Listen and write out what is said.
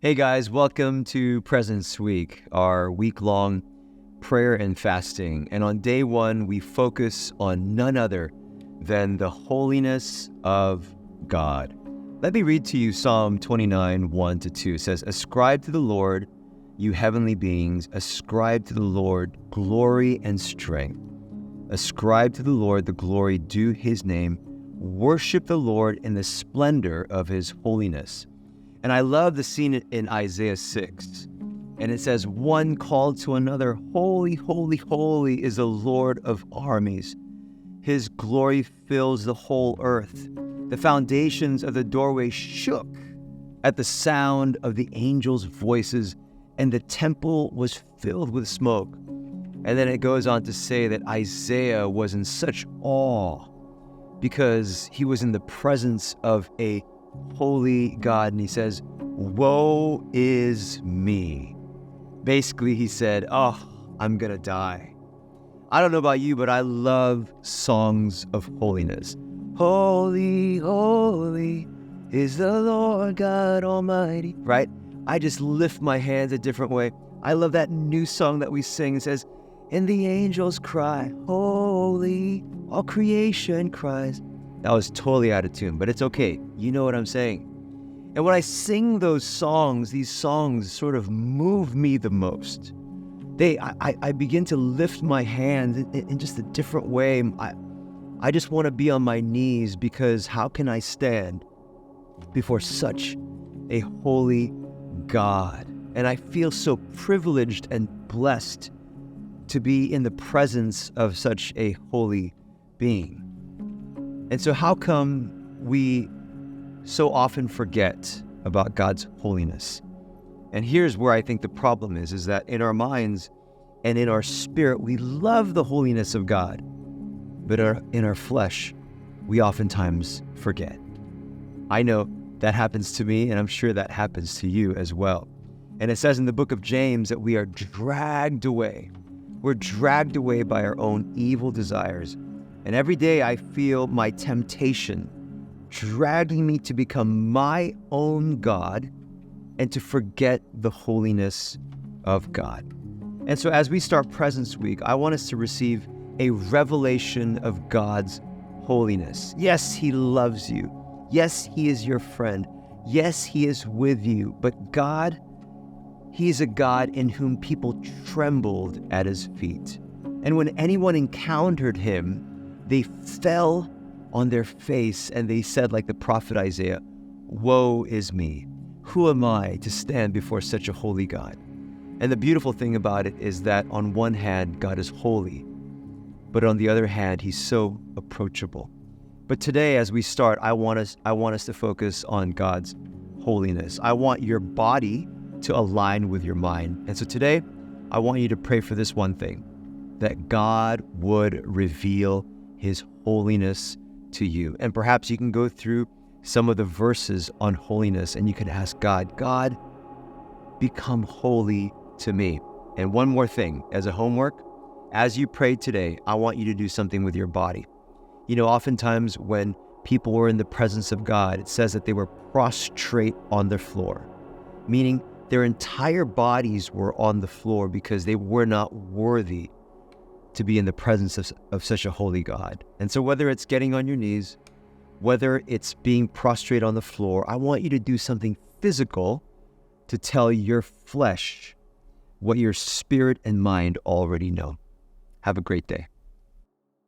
Hey guys, welcome to Presence Week, our week-long prayer and fasting. And on day one, we focus on none other than the holiness of God. Let me read to you Psalm 29, 1-2. It says, "Ascribe to the Lord, you heavenly beings, ascribe to the Lord glory and strength. Ascribe to the Lord the glory due his name. Worship the Lord in the splendor of his holiness." And I love the scene in Isaiah 6. And it says, "One called to another, holy, holy, holy is the Lord of armies. His glory fills the whole earth. The foundations of the doorway shook at the sound of the angels' voices, and the temple was filled with smoke." And then it goes on to say that Isaiah was in such awe because he was in the presence of a holy God. And he says, "Woe is me." Basically, he said, I'm going to die. I don't know about you, but I love songs of holiness. Holy, holy is the Lord God Almighty, right? I just lift my hands a different way. I love that new song that we sing. It says, "And the angels cry, holy, all creation cries." That was totally out of tune, but it's okay. You know what I'm saying. And when I sing those songs, these songs sort of move me the most. I begin to lift my hands in just a different way. I just want to be on my knees, because how can I stand before such a holy God? And I feel so privileged and blessed to be in the presence of such a holy being. And so how come we so often forget about God's holiness? And here's where I think the problem is that in our minds and in our spirit, we love the holiness of God, but in our flesh, we oftentimes forget. I know that happens to me, and I'm sure that happens to you as well. And it says in the book of James that we are dragged away. We're dragged away by our own evil desires. And every day I feel my temptation dragging me to become my own God and to forget the holiness of God. And so as we start Presence Week, I want us to receive a revelation of God's holiness. Yes, he loves you. Yes, he is your friend. Yes, he is with you. But God, he is a God in whom people trembled at his feet. And when anyone encountered him, they fell on their face and they said, like the prophet Isaiah, "Woe is me. Who am I to stand before such a holy God?" And the beautiful thing about it is that on one hand, God is holy, but on the other hand, he's so approachable. But today, as we start, I want us to focus on God's holiness. I want your body to align with your mind. And so today, I want you to pray for this one thing, that God would reveal his holiness to you. And perhaps you can go through some of the verses on holiness and you can ask God, become holy to me. And one more thing, as a homework, as you pray today, I want you to do something with your body. You know, oftentimes when people were in the presence of God, it says that they were prostrate on the floor, meaning their entire bodies were on the floor because they were not worthy to be in the presence of such a holy God. And so whether it's getting on your knees, whether it's being prostrate on the floor, I want you to do something physical to tell your flesh what your spirit and mind already know. Have a great day.